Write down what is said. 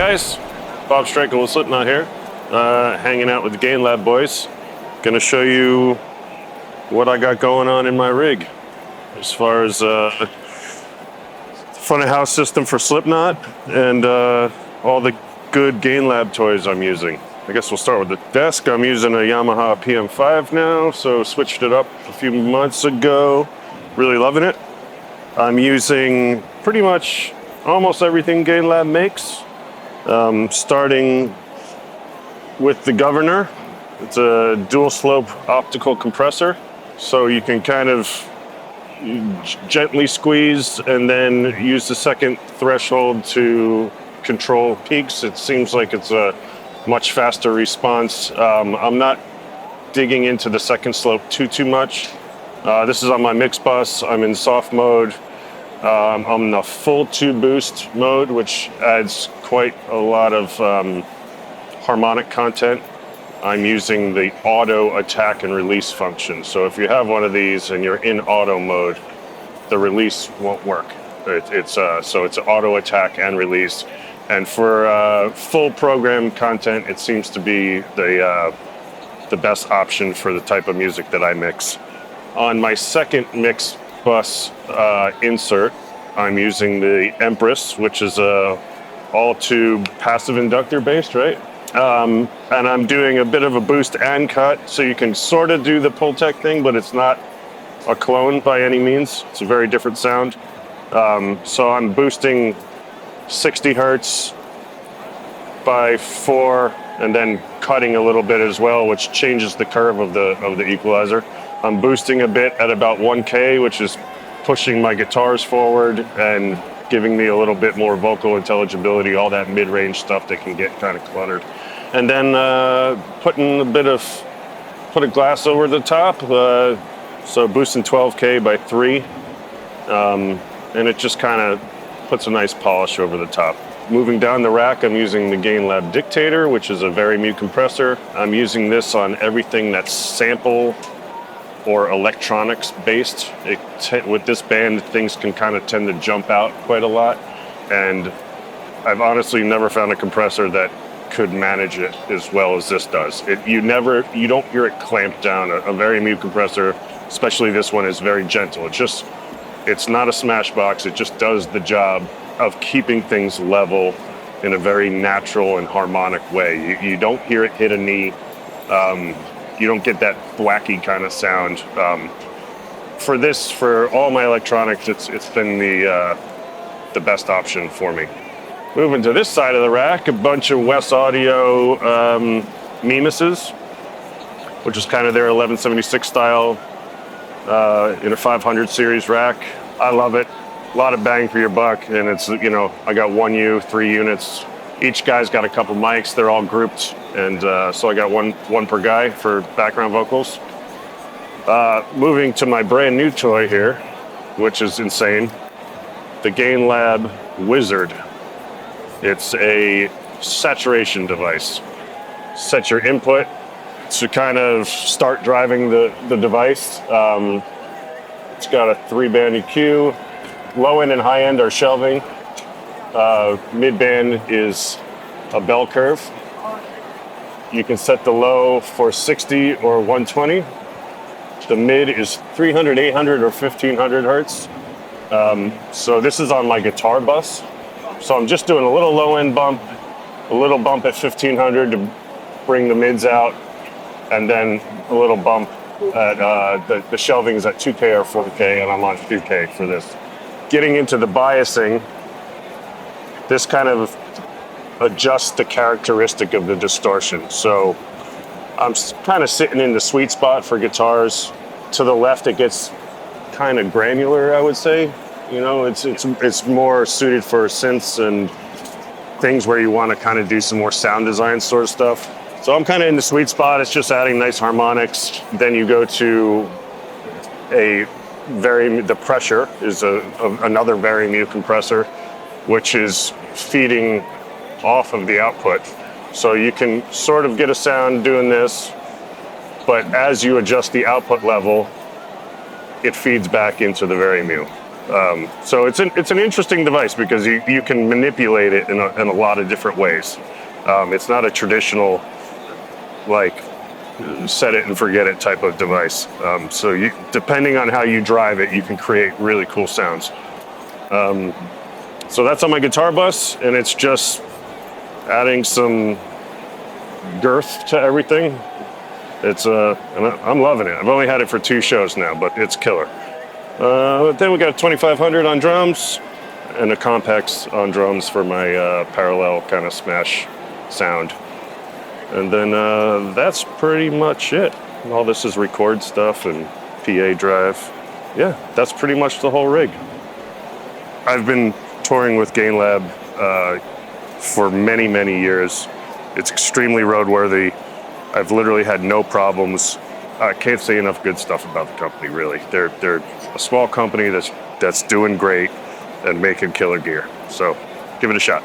guys, Bob Strakele with Slipknot here, hanging out with the Gainlab boys. Gonna show you what I got going on in my rig as far as front of house system for Slipknot and all the good Gainlab toys I'm using. I guess we'll start with the desk. I'm using a Yamaha PM5 now, so switched it up a few months ago. Really loving it. I'm using pretty much almost everything Gainlab makes. Starting with the governor. It's a dual slope optical compressor, so you can kind of gently squeeze and then use the second threshold to control peaks. It seems like it's a much faster response. I'm not digging into the second slope too much. This is on my mix bus. I'm in soft mode. I'm in the full tube boost mode, which adds quite a lot of harmonic content. I'm using the auto attack and release function. So if you have one of these and you're in auto mode, the release won't work. So it's auto attack and release. And for full program content, it seems to be the best option for the type of music that I mix. On my second mix bus insert, I'm using the Empress, which is a all-tube passive inductor based, right? And I'm doing a bit of a boost and cut, so you can sort of do the Pultec thing, but it's not a clone by any means. It's a very different sound. So I'm boosting 60 hertz by 4, and then cutting a little bit as well, which changes the curve of the equalizer. I'm boosting a bit at about 1K, which is pushing my guitars forward and giving me a little bit more vocal intelligibility, all that mid-range stuff that can get kind of cluttered. And then putting put a glass over the top, so boosting 12K by 3, and it just kind of puts a nice polish over the top. Moving down the rack, I'm using the Gainlab Dictator, which is a very mute compressor. I'm using this on everything that's sample or electronics based. With this band, things can kind of tend to jump out quite a lot, and I've honestly never found a compressor that could manage it as well as this does. You don't hear it clamp down. A very mute compressor, especially this one, is very gentle. It's not a smash box. It just does the job of keeping things level in a very natural and harmonic way. You don't hear it hit a knee. You don't get that thwacky kind of sound. For all my electronics, it's been the best option for me. Moving to this side of the rack, a bunch of West Audio Mimuses, which is kind of their 1176 style in a 500 series rack. I love it. A lot of bang for your buck, and it's, I got 3 units. Each guy's got a couple mics. They're all grouped, and so I got one per guy for background vocals. Moving to my brand new toy here, which is insane, the Gainlab Wizard. It's a saturation device. Set your input to kind of start driving the device. It's got a 3-band EQ. Low end and high end are shelving. Mid band is a bell curve. You can set the low for 60 or 120. The mid is 300, 800, or 1500 hertz. So this is on my guitar bus. So I'm just doing a little low end bump, a little bump at 1500 to bring the mids out, and then a little bump at the shelving is at 2K or 4K, and I'm on 2K for this. Getting into the biasing, this kind of adjusts the characteristic of the distortion. So I'm kind of sitting in the sweet spot for guitars. To the left, it gets kind of granular, I would say. It's more suited for synths and things where you want to kind of do some more sound design sort of stuff. So I'm kind of in the sweet spot. It's just adding nice harmonics. Then you go to the pressure is another very mute compressor, which is feeding off of the output. So you can sort of get a sound doing this, but as you adjust the output level, it feeds back into the very mute. So it's an interesting device because you can manipulate it in a lot of different ways. It's not a traditional like set it and forget it type of device. So depending on how you drive it, you can create really cool sounds. So that's on my guitar bus, and it's just adding some girth to everything. And I'm loving it. I've only had it for 2 shows now, but it's killer. Then we got a 2500 on drums and a Compex on drums for my parallel kind of smash sound. And then that's pretty much it. All this is record stuff and PA drive. Yeah, that's pretty much the whole rig. I've been touring with Gainlab for many, many years. It's extremely roadworthy. I've literally had no problems. I can't say enough good stuff about the company, really. They're a small company that's doing great and making killer gear. So give it a shot.